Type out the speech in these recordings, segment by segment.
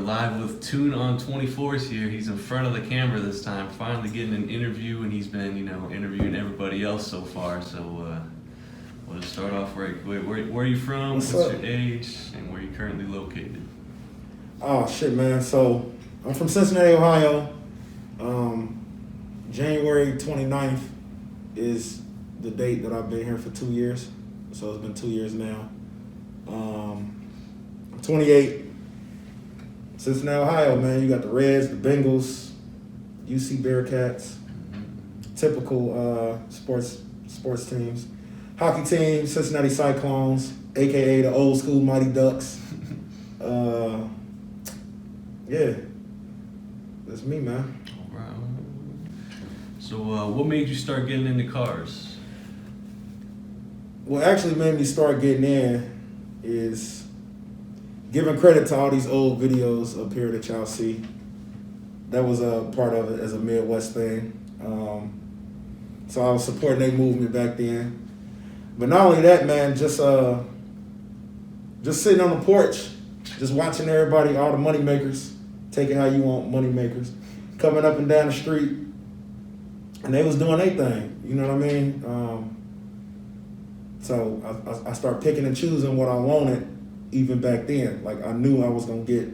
live with TOONON24S here. He's in front of the camera this time, finally getting an interview, and he's been, interviewing everybody else so far. So we'll just start off right. Where are you from? What's your age, and where are you currently located? Oh shit, man. So I'm from Cincinnati, Ohio. January 29th is the date that I've been here for 2 years. So it's been 2 years now. I'm 28. Cincinnati, Ohio, man. You got the Reds, the Bengals, UC Bearcats, typical sports teams. Hockey team, Cincinnati Cyclones, aka the old school Mighty Ducks. Yeah, that's me, man. All right. So what made you start getting into cars? What actually made me start getting in is giving credit to all these old videos up here that y'all see. That was a part of it as a Midwest thing. So I was supporting their movement back then. But not only that, man, just sitting on the porch, just watching everybody, all the money makers, take it how you want, money makers, coming up and down the street, and they was doing their thing. You know what I mean? So I started picking and choosing what I wanted even back then. Like I knew I was gonna get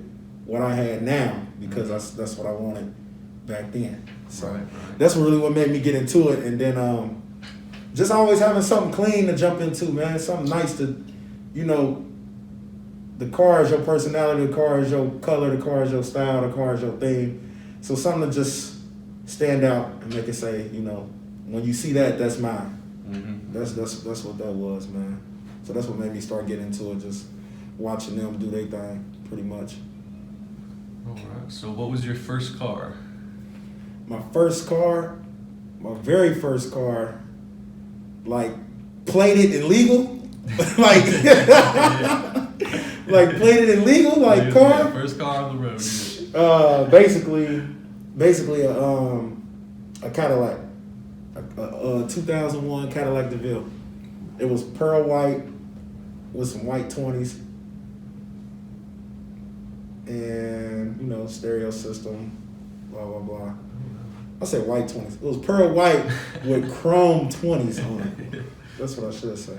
what I had now because that's what I wanted back then. So right. That's really what made me get into it. And then just always having something clean to jump into, man. Something nice to, the car is your personality, the car is your color, the car is your style, the car is your theme. So something to just stand out and make it say, when you see that, that's mine. Mm-hmm. That's what that was, man. So that's what made me start getting into it, just watching them do their thing, pretty much. All right. So what was your first car? My very first car, like plated illegal, like like plated illegal, like car. Yeah, first car on the road. Yeah. Basically a Cadillac, a 2001 Cadillac DeVille. It was pearl white with some white 20s, and stereo system, blah blah blah. I said white 20s. It was pearl white with chrome 20s on it. That's what I should say.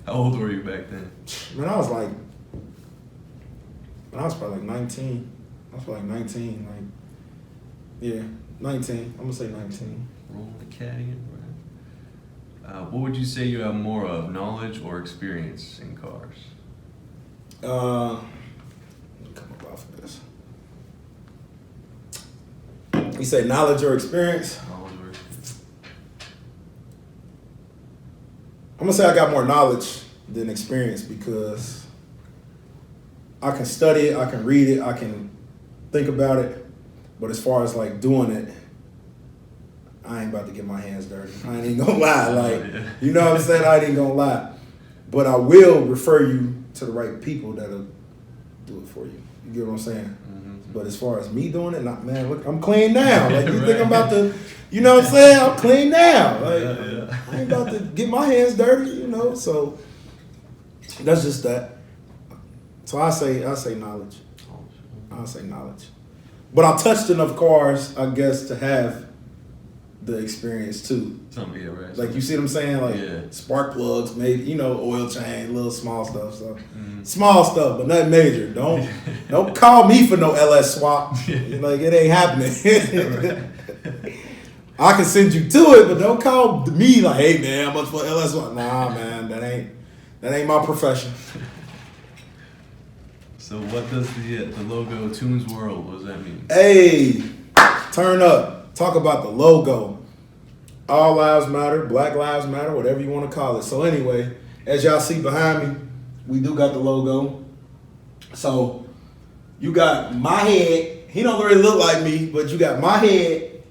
How old were you back then? Man, I was probably like 19. I was probably like 19. Like, yeah, 19. I'm gonna say 19. Rolling the caddy. What would you say you have more of, knowledge or experience in cars? Let me come up off of this. You say knowledge or experience? Knowledge or experience. I'm gonna say I got more knowledge than experience because I can study it, I can read it, I can think about it, but as far as like doing it, I ain't about to get my hands dirty. I ain't gonna lie, you know what I'm saying? I ain't gonna lie, but I will refer you to the right people that'll do it for you. You get what I'm saying? Mm-hmm. But as far as me doing it, man, look, I'm clean now. Like you think I'm about to, you know what I'm saying? I'm clean now. Like I ain't about to get my hands dirty, So that's just that. So I say knowledge. I say knowledge. But I touched enough cars, I guess, to have the experience too. Something, yeah, right. Like you see what I'm saying? Like yeah. Spark plugs, maybe, oil change, little small stuff. So small stuff, but nothing major. Don't call me for no LS swap. Like it ain't happening. I can send you to it, but don't call me like, hey man, how much for LS swap? Nah, man, that ain't my profession. So what does the logo Toons World, what does that mean? Hey, turn up. Talk about the logo. All lives matter, Black lives matter, whatever you want to call it. So anyway, as y'all see behind me, we do got the logo. So you got my head. He don't really look like me, but you got my head.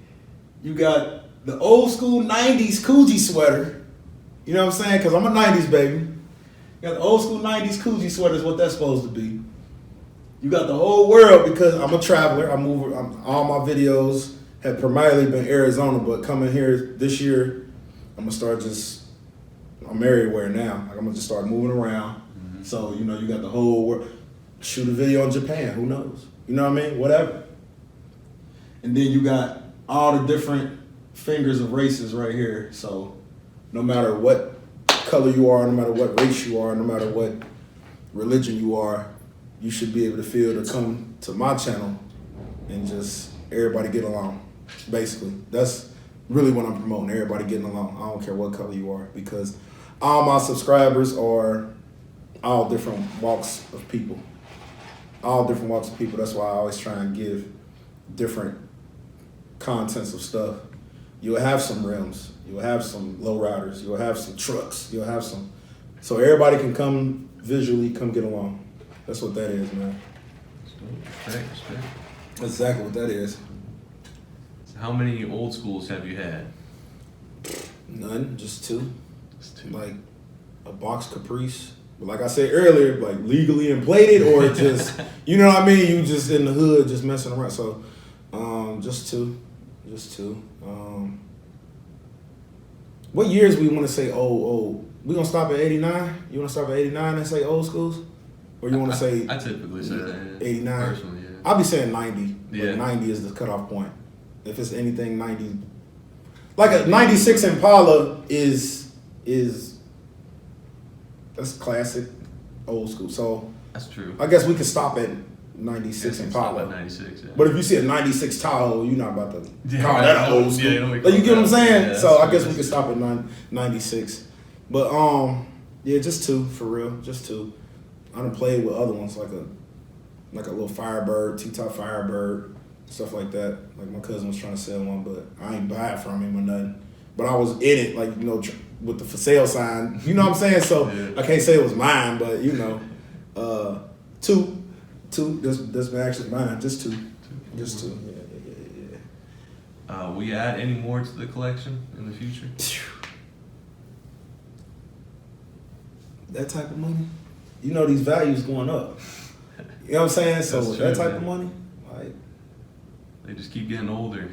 You got the old school 90s Coogee sweater. You know what I'm saying? Because I'm a 90s baby. You got the old school 90s Coogee sweater is what that's supposed to be. You got the whole world because I'm a traveler. All my videos have primarily been Arizona, but coming here this year, I'm everywhere now. Like, I'm gonna just start moving around. Mm-hmm. So, you got the whole world. Shoot a video in Japan, who knows? You know what I mean? Whatever. And then you got all the different fingers of races right here. So no matter what color you are, no matter what race you are, no matter what religion you are, you should be able to feel to come to my channel and just everybody get along. Basically, that's really what I'm promoting, everybody getting along. I don't care what color you are, because all my subscribers are all different walks of people. All different walks of people. That's why I always try and give different contents of stuff. You'll have some rims, you'll have some lowriders, you'll have some trucks, you'll have some, so everybody can come visually, come get along. That's what that is, man. Respect. That's exactly what that is. So how many old schools have you had? None, just two. Just two. Like a box Caprice. But like I said earlier, like legally inflated or just, you know what I mean? You just in the hood, just messing around. So, just two. What years we want to say old? We gonna stop at 89? You wanna stop at 89 and say old schools? Or you wanna say I typically say that, yeah. 89? Personally, yeah. I'll be saying 90. Yeah. But 90 is the cutoff point. If it's anything 90, like a 96 Impala is that's classic old school. So That's true. I guess we could stop at 96 Impala. At 96, yeah. But if you see a 96 Tahoe, you're not about to Yeah, call that old school. yeah, Like, you get what I'm saying? Yeah, so I true, guess we that's could stop at 96. But yeah, just two for real, just two. I done played with other ones like a little Firebird, T-top Firebird, stuff like that. Like my cousin was trying to sell one, but I ain't buy it from him or nothing. But I was in it, like, you know, with the for sale sign. You know what I'm saying? So Yeah. I can't say it was mine, but you know, two. That's actually mine. Just two. Just two. Yeah. Will you add any more to the collection in the future? That type of money, you know, these values going up. You know what I'm saying? So That's true, that type man. of money, like, They just keep getting older.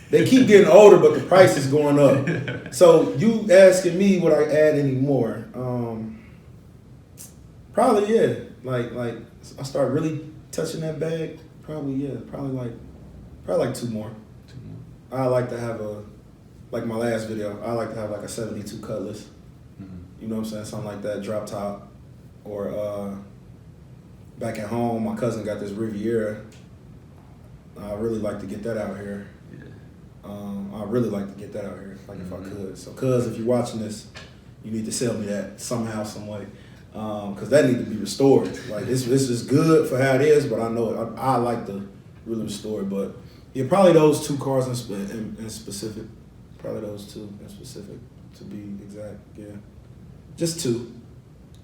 they keep getting older, but the price is going up. So you asking me would I add any more? Probably yeah. Like I start really touching that bag. Probably yeah. Probably like two more. I like to have like my last video. I like to have like a 72 Cutlass. You know what I'm saying? Something like that, drop top. Or back at home, my cousin got this Riviera. I really like to get that out here. Yeah. I really like to get that out here, like if I could. So, cuz, if you're watching this, you need to sell me that somehow, some way, because that needs to be restored. Like it's just good for how it is, but I know I like to really restore it. But yeah, probably those two cars in specific. Probably those two in specific, to be exact. Yeah, just two.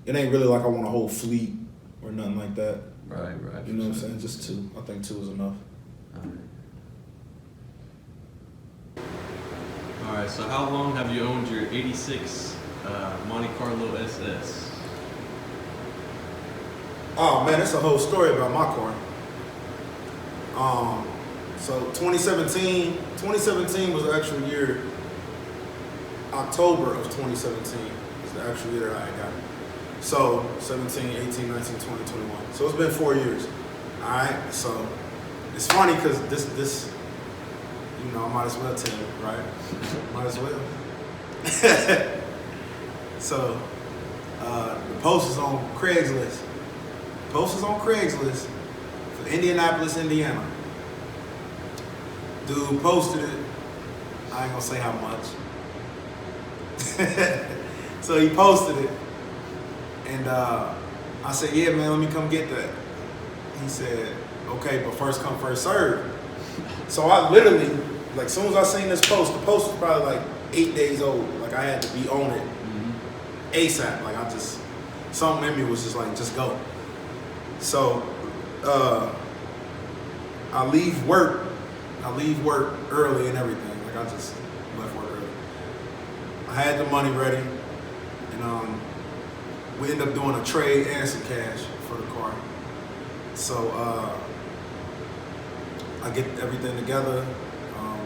It ain't really like I want a whole fleet or nothing like that. Right. You know what I'm saying? Just two. I think two is enough. All right, so how long have you owned your 86 Monte Carlo SS? Oh man, that's a whole story about my car. So 2017 was the actual year. October of 2017 is the actual year that I got it. So 17, 18, 19, 20, 21. So it's been 4 years. All right. So it's funny because this, you know, I might as well tell you, right? Might as well. So the post is on Craigslist. For Indianapolis, Indiana. Dude posted it. I ain't gonna say how much. So he posted it. And I said, yeah, man, let me come get that. He said, okay, but first come, first serve. So I literally, like, as soon as I seen this post, the post was probably like 8 days old. Like, I had to be on it ASAP. Like, something in me was just like, just go. So I leave work early and everything. Like, I just left work early. I had the money ready, and we ended up doing a trade and some cash for the car. So I get everything together.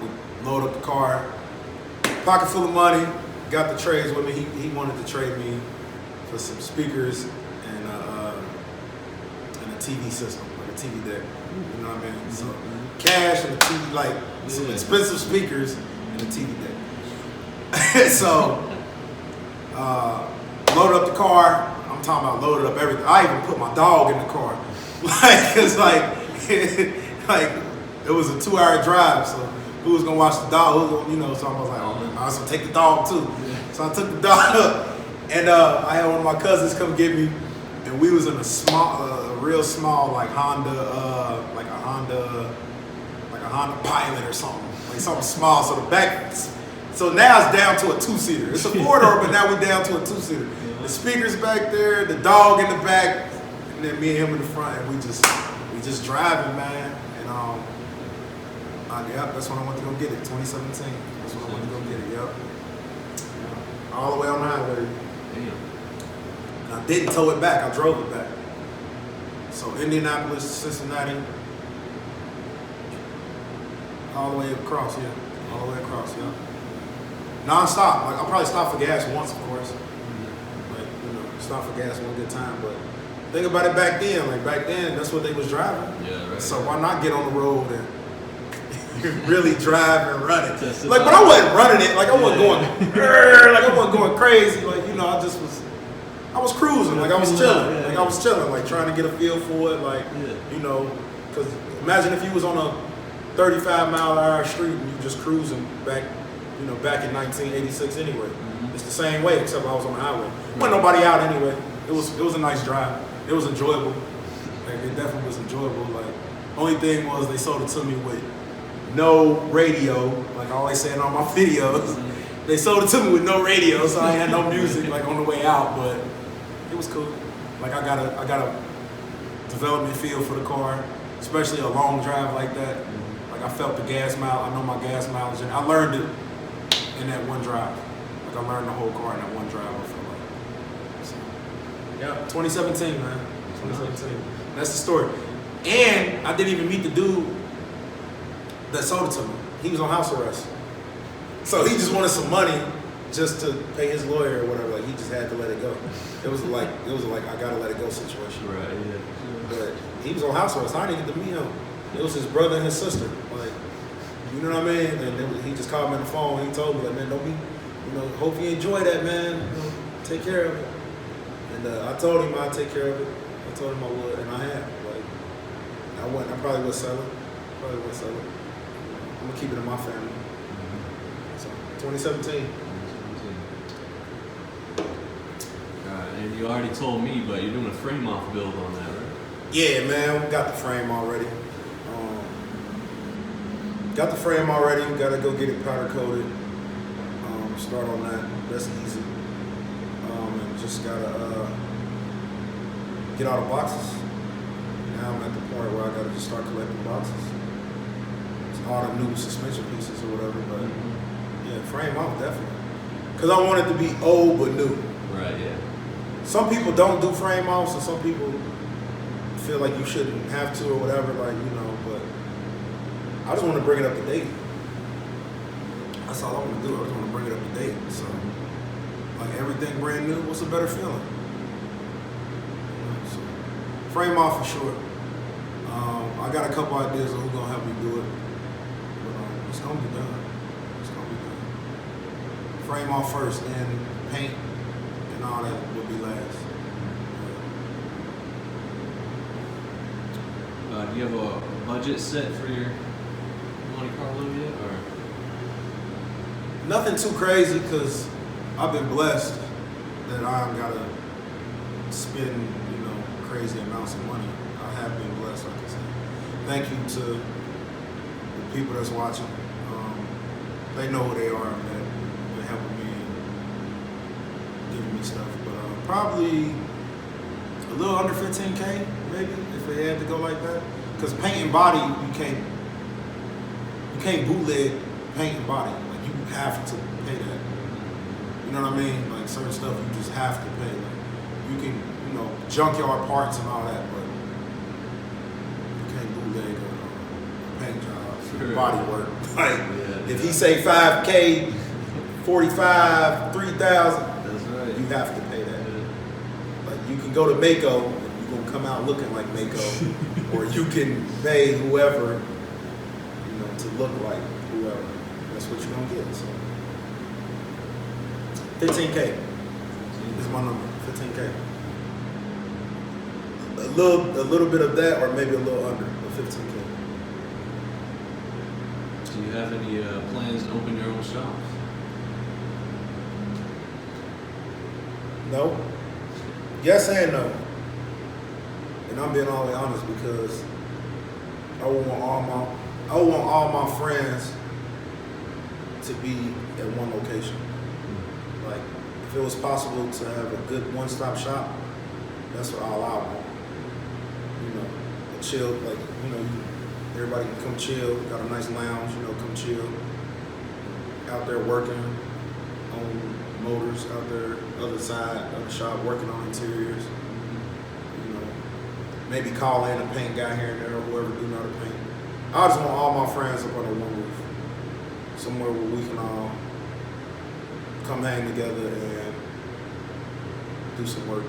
We load up the car, pocket full of money. Got the trades with me. He wanted to trade me for some speakers and a TV system, like a TV deck. You know what I mean? So cash and the TV, like some expensive speakers and the TV deck. So loaded up the car. I'm talking about loaded up everything. I even put my dog in the car. Like, cause like it was a 2-hour drive, so who was gonna watch the dog? Who was gonna, you know, so I was like, oh man, I was gonna take the dog too. So I took the dog and I had one of my cousins come get me, and we was in a small, real small like Honda Pilot or something, like something small. So the back, so now it's down to a 2-seater. It's a 4-door, but now we're down to a 2-seater. The speakers back there, the dog in the back, and then me and him in the front, and we just driving, man. And yeah, that's when I went to go get it. 2017. That's when I went to go get it. Yep. Yeah. All the way on the highway. Damn. And I didn't tow it back. I drove it back. So Indianapolis, Cincinnati, all the way across. Yeah. All the way across. Yeah. Non-stop. Like, I'll probably stop for gas once, of course. Like, you know, stop for gas one good time. But think about it back then. Like, back then, that's what they was driving. Yeah, right. So why not get on the road and really drive and run it? Like, but I wasn't running it. Like, I wasn't going, like, I wasn't going crazy. Like, you know, I was cruising. Like, I was chilling. Like, I was chilling. Like, trying to get a feel for it. Like, you know, because imagine if you was on a 35-mile-an-hour street and you just cruising back, you know, back in 1986 anyway. It's the same way, except I was on the highway. Wasn't nobody out anyway. It was a nice drive. It was enjoyable. Like, it definitely was enjoyable. Like, only thing was they sold it to me with no radio. Like I always say in all my videos, they sold it to me with no radio, so I had no music like on the way out. But it was cool. Like I got a development feel for the car, especially a long drive like that. Like I felt the gas mile. I know my gas mileage, and I learned it in that one drive. Like I learned the whole car in that one drive. I feel like. So, yeah, 2017, man. 2017. That's the story. And I didn't even meet the dude that sold it to me. He was on house arrest. So he just wanted some money just to pay his lawyer or whatever. Like he just had to let it go. It was like I gotta let it go situation. Right, yeah. But he was on house arrest. I didn't get to meet him. It was his brother and his sister. Like, you know what I mean? And he just called me on the phone. He told me, like, man, don't be, you know, hope you enjoy that, man. You know, take care of it. And I told him I'd take care of it. I told him I would, and I have. Like, I probably would sell it. I'm gonna keep it in my family. So 2017. And you already told me, but you're doing a frame off build on that, right? Yeah, man, we got the frame already. Gotta go get it powder coated. Start on that. That's easy. And just gotta get all the boxes. Now I'm at the point where I gotta just start collecting boxes. It's all the new suspension pieces or whatever, but yeah, frame off definitely. Cause I want it to be old but new. Right, yeah. Some people don't do frame offs, and some people feel like you shouldn't have to or whatever, like, you know, but I just want to bring it up to date. That's all I want to do. I just want to bring it up to date. So, like everything brand new, what's a better feeling? So, frame off for sure. I got a couple ideas of who's gonna help me do it, but it's gonna be done. It's gonna be done. Frame off first, then paint and all that will be last. Do you have a budget set for your Monte Carlo yet, or? Nothing too crazy, because I've been blessed that I haven't got to spend, you know, crazy amounts of money. I have been blessed, like I said. Thank you to the people that's watching. They know who they are, and they're helping me and giving me stuff. But probably a little under 15K, maybe, if they had to go like that. Because paint and body, you can't bootleg paint and body. Like, you have to pay that. You know what I mean? Like, certain stuff you just have to pay. Like, you can, you know, junkyard parts and all that, but you can't bootleg a paint job, sure. Body work. Like, if he say 5K, 45, 3,000, that's right. You have to pay that. Like, you can go to Mako, and you're gonna come out looking like Mako, or you can pay whoever, to look like whoever. That's what you're gonna get. So 15K is my number. 15K. A little bit of that, or maybe a little under, but 15K. Do you have any plans to open your own shop? No. Yes and no. And I'm being all the way honest because I would want all my friends to be at one location. Like, if it was possible to have a good one-stop shop, that's what all I want. A chill, like, everybody can come chill, got a nice lounge, come chill. Out there working on motors, out there, other side of the shop, working on interiors. Maybe call in a paint guy here and there, or whoever do know how to paint. I just want all my friends up under one roof. Somewhere where we can all come hang together and do some work.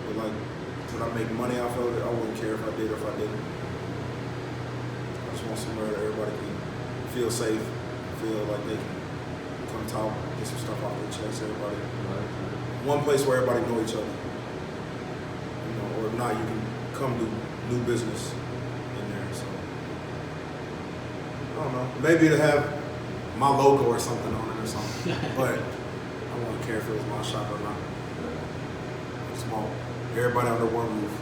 But like, would I make money off of it? I wouldn't care if I did or if I didn't. I just want somewhere that everybody can feel safe, feel like they can come talk, get some stuff off their chest, everybody. One place where everybody know each other. Or if not, you can come do business in there. So I don't know. Maybe to have my logo or something on it or something. But I wouldn't care if it was my shop or not. I just want everybody under one roof.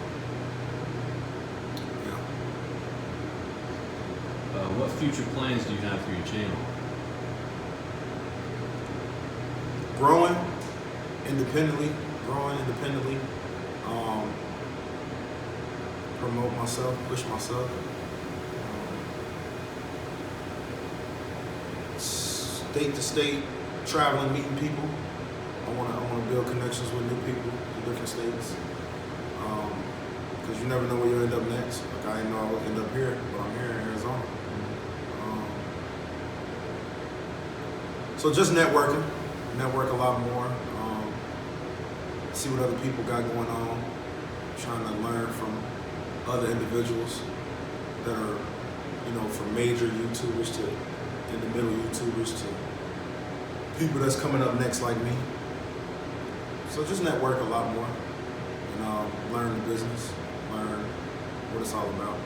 Yeah. What future plans do you have for your channel? Growing independently. Promote myself, push myself. State to state, traveling, meeting people. I want to build connections with new people in different states. Because you never know where you'll end up next. Like, I didn't know I would end up here, but I'm here in Arizona. So just network a lot more. See what other people got going on. Trying to learn from other individuals that are, from major YouTubers to in the middle YouTubers to people that's coming up next like me. So just network a lot more and learn the business, learn what it's all about.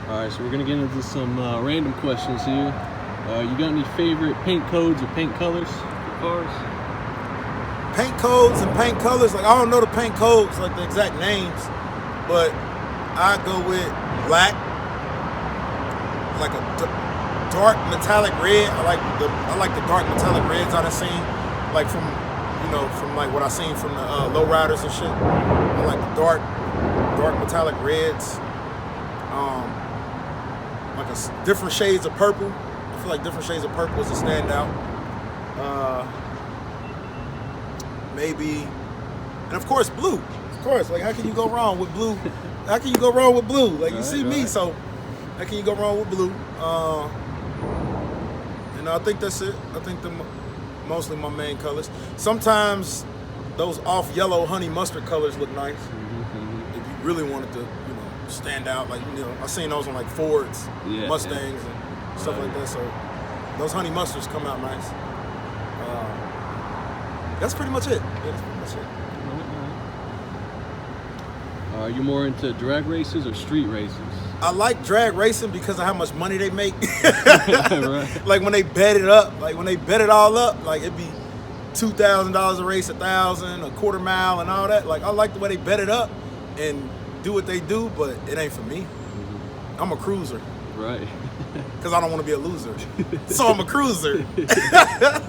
All right, so we're gonna get into some random questions here. You got any favorite paint codes or paint colors for cars? Paint codes and paint colors, like I don't know the paint codes, like the exact names, but I go with black, like a dark metallic red. I like the dark metallic reds I've seen, like from like what I seen from the lowriders and shit. I like the dark metallic reds. Like different shades of purple. I feel like different shades of purple is a standout. Maybe, and of course blue. Of course, like how can you go wrong with blue? How can you go wrong with blue? Like you see me, so how can you go wrong with blue? And I think that's it. I think mostly my main colors. Sometimes those off yellow honey mustard colors look nice. If you really wanted to, stand out, like I seen those on like Fords, Mustangs, and stuff like that. So those honey mustards come out nice. That's pretty much it. Yeah, that's pretty much it. Are you more into drag races or street races? I like drag racing because of how much money they make. Right. Like when they bet it up, like when they bet it all up, like it'd be $2,000 a race, $1,000, a quarter mile, and all that. Like I like the way they bet it up and do what they do, but it ain't for me. I'm a cruiser. Right. Because I don't want to be a loser. So I'm a cruiser.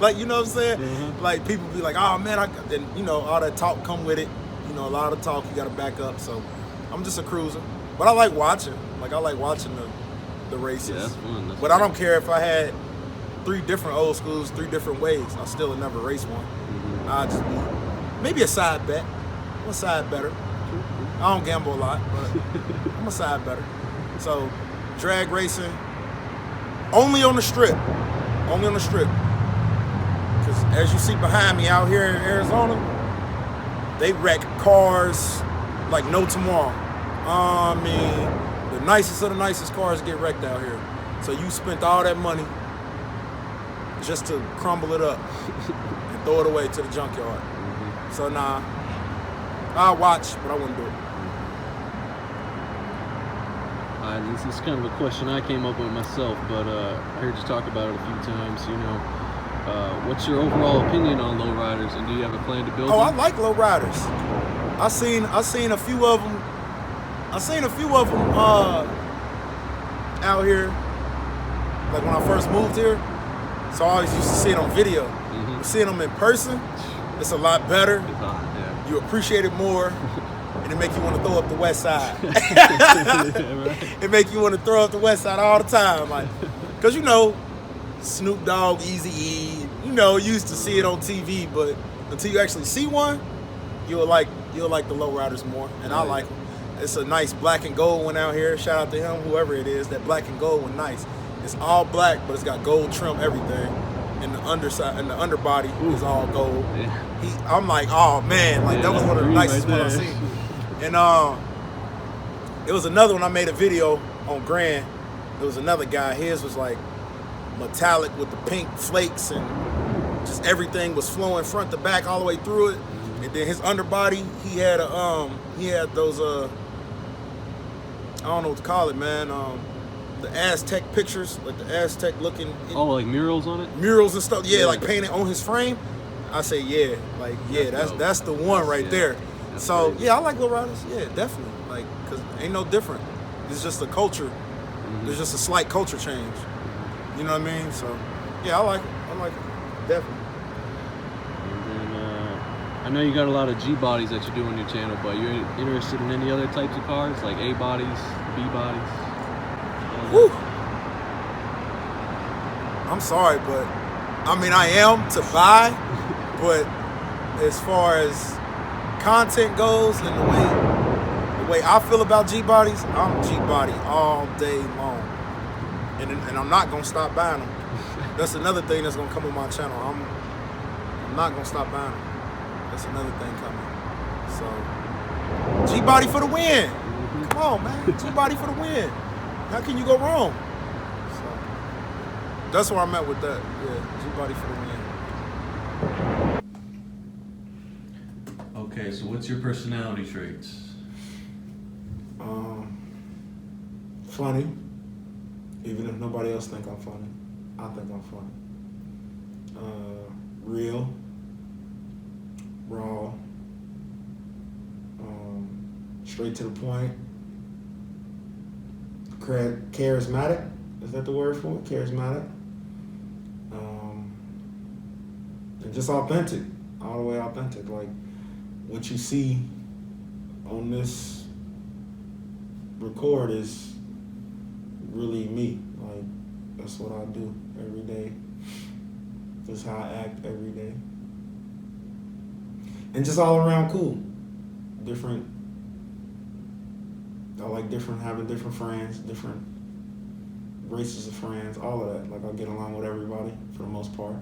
Like, you know what I'm saying? Like people be like, oh man, and all that talk come with it. A lot of talk you got to back up. So I'm just a cruiser. But I like watching. Like I like watching the races. Yeah, that's fun. But I don't care if I had 3 different old schools, 3 different ways. I still would never race one. I'd just be maybe a side bet. I'm a side better. I don't gamble a lot, but I'm a side better. So drag racing, only on the strip. Only on the strip. Because as you see behind me out here in Arizona, they wreck cars like no tomorrow. I mean, the nicest of the nicest cars get wrecked out here. So you spent all that money just to crumble it up and throw it away to the junkyard. So nah, I'll watch, but I wouldn't do it. This is kind of a question I came up with myself, but I heard you talk about it a few times. You know, what's your overall opinion on lowriders, and do you have a plan to build them? I like lowriders. I seen a few of them. Out here, like when I first moved here. So I always used to see it on video. Seeing them in person, it's a lot better. It's hot, yeah. You appreciate it more, and it make you want to throw up the west side. It make you want to throw up the west side all the time, like, cause you know, Snoop Dogg, Eazy-E, you know, you used to see it on TV, but until you actually see one, you'll like the lowriders more, and I like them. It's a nice black and gold one out here. Shout out to him, whoever it is. That black and gold one, nice. It's all black, but it's got gold trim, everything. And the underside and the underbody is all gold. Yeah. I'm like, oh man, like that was one of the nicest ones I've seen. And it was another one I made a video on Grand. There was another guy. His was like metallic with the pink flakes, and just everything was flowing front to back all the way through it. And then his underbody, he had those I don't know what to call it, man. The Aztec pictures, like the Aztec looking. Like murals on it? Murals and stuff, yeah, like painted on his frame. I say, yeah, like, yeah, that's the one right there. So, great. Yeah, I like lowriders, yeah, definitely. Like, because ain't no different. It's just a culture. There's just a slight culture change. You know what I mean? So, yeah, I like it, definitely. And then, I know you got a lot of G bodies that you do on your channel, but you're interested in any other types of cars, like A bodies, B bodies? Whew. I'm sorry, but I mean, I am to buy, but as far as content goes and the way I feel about G bodies, I'm G body all day long, and I'm not gonna stop buying them. That's another thing that's gonna come on my channel. I'm not gonna stop buying them. That's another thing coming. So G body for the win. Come on, man, G body for the win. How can you go wrong? So that's where I'm at with that. Yeah, G-body for the win. Okay, so what's your personality traits? Funny. Even if nobody else think I'm funny, I think I'm funny. Real. Raw. Straight to the point. Charismatic, is that the word for it? Charismatic. And just authentic, all the way authentic. Like what you see on this record is really me. Like that's what I do every day. That's how I act every day. And just all around cool. Different. I like having different friends, different races of friends, all of that. Like I get along with everybody for the most part.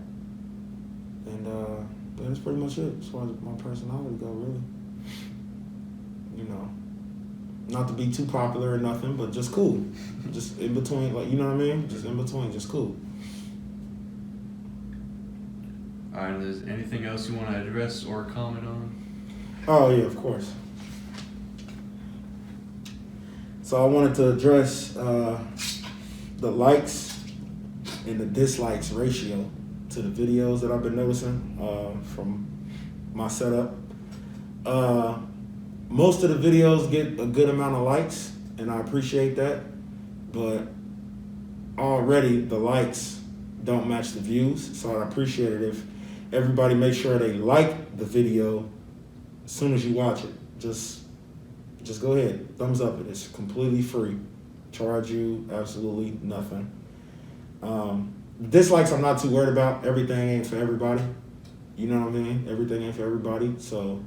And that's pretty much it as far as my personality go, really. You know, not to be too popular or nothing, but just cool. Just in between, like, you know what I mean? Just in between, just cool. All right, is there anything else you want to address or comment on? Oh, yeah, of course. So I wanted to address the likes and the dislikes ratio to the videos that I've been noticing from my setup. Most of the videos get a good amount of likes, and I appreciate that, but already the likes don't match the views, so I'd appreciate it if everybody make sure they like the video as soon as you watch it. Just go ahead, thumbs up it. It's completely free. Charge you absolutely nothing. Dislikes I'm not too worried about. Everything ain't for everybody. You know what I mean? Everything ain't for everybody. So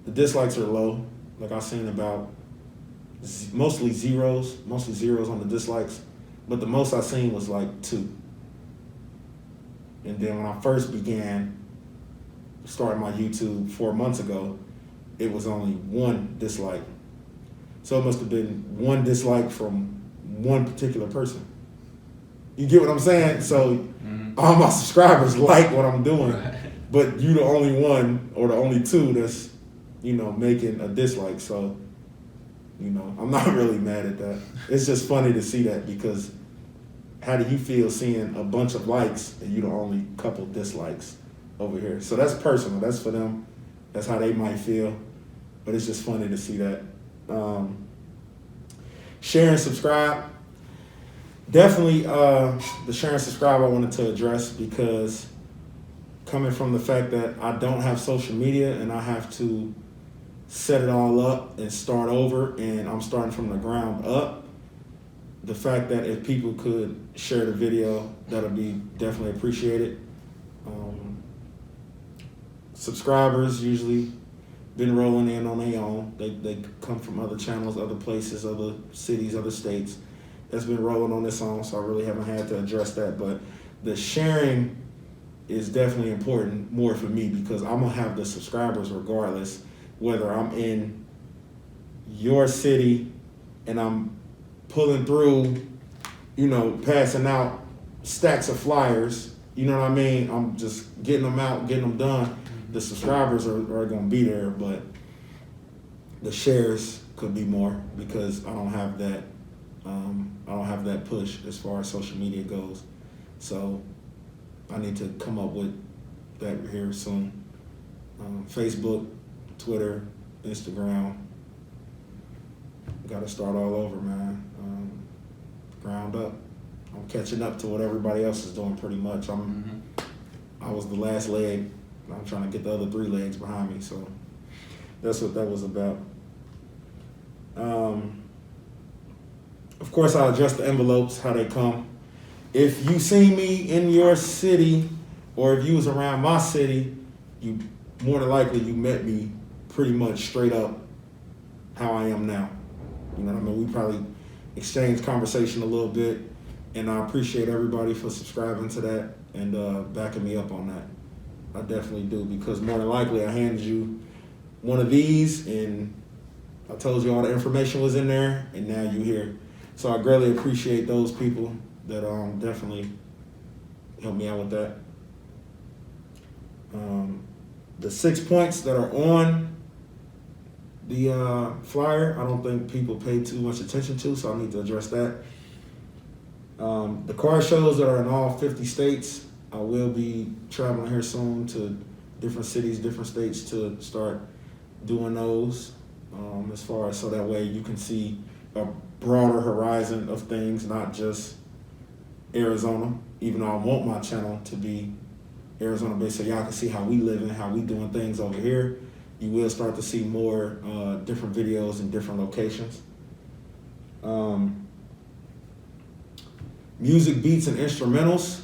the dislikes are low. Like I've seen about mostly zeros on the dislikes. But the most I seen was like 2. And then when I first began starting my YouTube 4 months ago, it was only 1 dislike. So it must have been 1 dislike from 1 particular person. You get what I'm saying? So all my subscribers like what I'm doing, Right. but you the only one or the only 2 that's, making a dislike. So, I'm not really mad at that. It's just funny to see that, because how do you feel seeing a bunch of likes and you the only couple dislikes over here? So that's personal. That's for them. That's how they might feel. But it's just funny to see that. Share and subscribe. Definitely the share and subscribe I wanted to address, because coming from the fact that I don't have social media and I have to set it all up and start over, and I'm starting from the ground up, the fact that if people could share the video, that'll be definitely appreciated. Subscribers usually been rolling in on their own. They come from other channels, other places, other cities, other states. That's been rolling on this own, so I really haven't had to address that. But the sharing is definitely important more for me, because I'm gonna have the subscribers regardless, whether I'm in your city and I'm pulling through, passing out stacks of flyers, you know what I mean? I'm just getting them out, getting them done. The subscribers are gonna be there, but the shares could be more, because I don't have that push as far as social media goes. So I need to come up with that here soon. Facebook, Twitter, Instagram. Got to start all over, man. Ground up. I'm catching up to what everybody else is doing pretty much. I was the last leg. I'm trying to get the other 3 legs behind me. So that's what that was about. Of course, I'll adjust the envelopes, how they come. If you see me in your city, or if you was around my city, you more than likely you met me pretty much straight up how I am now. You know what I mean? We probably exchanged conversation a little bit, and I appreciate everybody for subscribing to that and backing me up on that. I definitely do, because more than likely I handed you one of these and I told you all the information was in there, and now you're here. So I greatly appreciate those people that definitely helped me out with that. The 6 points that are on the flyer, I don't think people pay too much attention to, so I need to address that. The car shows that are in all 50 states, I will be traveling here soon to different cities, different states, to start doing those, as far as so that way you can see a broader horizon of things, not just Arizona, even though I want my channel to be Arizona based, so y'all can see how we living, how we doing things over here. You will start to see more different videos in different locations. Music, beats, and instrumentals.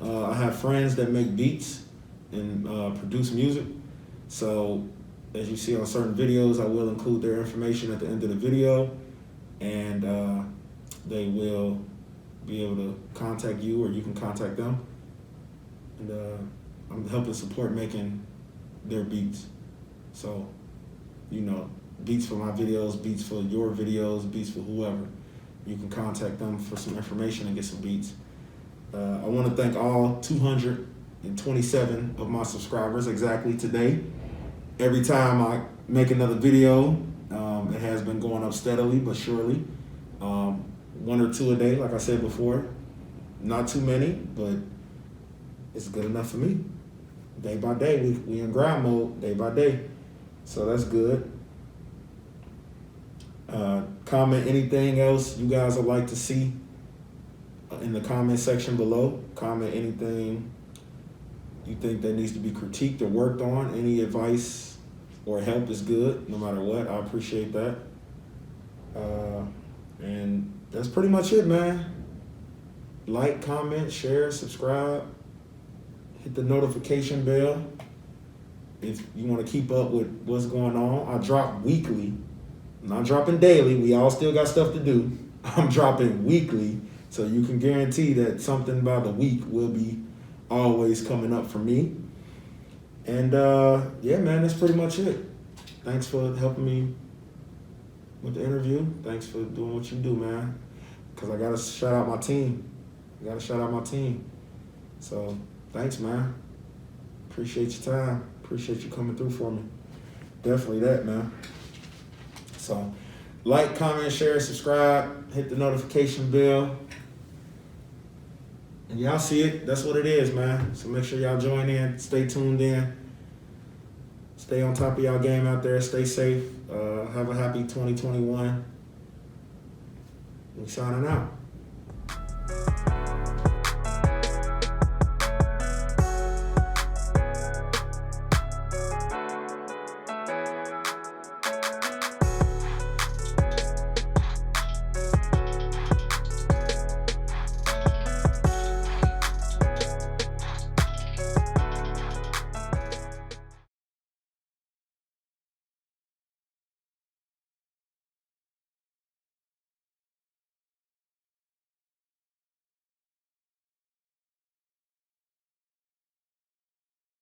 I have friends that make beats and produce music. So as you see on certain videos, I will include their information at the end of the video, and they will be able to contact you, or you can contact them. And I'm helping support making their beats. So, beats for my videos, beats for your videos, beats for whoever. You can contact them for some information and get some beats. I want to thank all 227 of my subscribers exactly today. Every time I make another video, it has been going up steadily but surely. 1 or 2 a day, like I said before. Not too many, but it's good enough for me. Day by day, we in grind mode, day by day. So that's good. Comment anything else you guys would like to see in the comment section below. Comment anything you think that needs to be critiqued or worked on. Any advice or help is good, no matter what. I appreciate that. And that's pretty much it, man. Like, comment, share, subscribe. Hit the notification bell if you want to keep up with what's going on. I drop weekly. I'm not dropping daily. We all still got stuff to do. I'm dropping weekly, so you can guarantee that something by the week will be always coming up for me. And yeah, man, that's pretty much it. Thanks for helping me with the interview. Thanks for doing what you do, man. Because I got to shout out my team. So thanks, man. Appreciate your time. Appreciate you coming through for me. Definitely that, man. So like, comment, share, subscribe, hit the notification bell. And y'all see it. That's what it is, man. So make sure y'all join in. Stay tuned in. Stay on top of y'all game out there. Stay safe. Have a happy 2021. We signing out.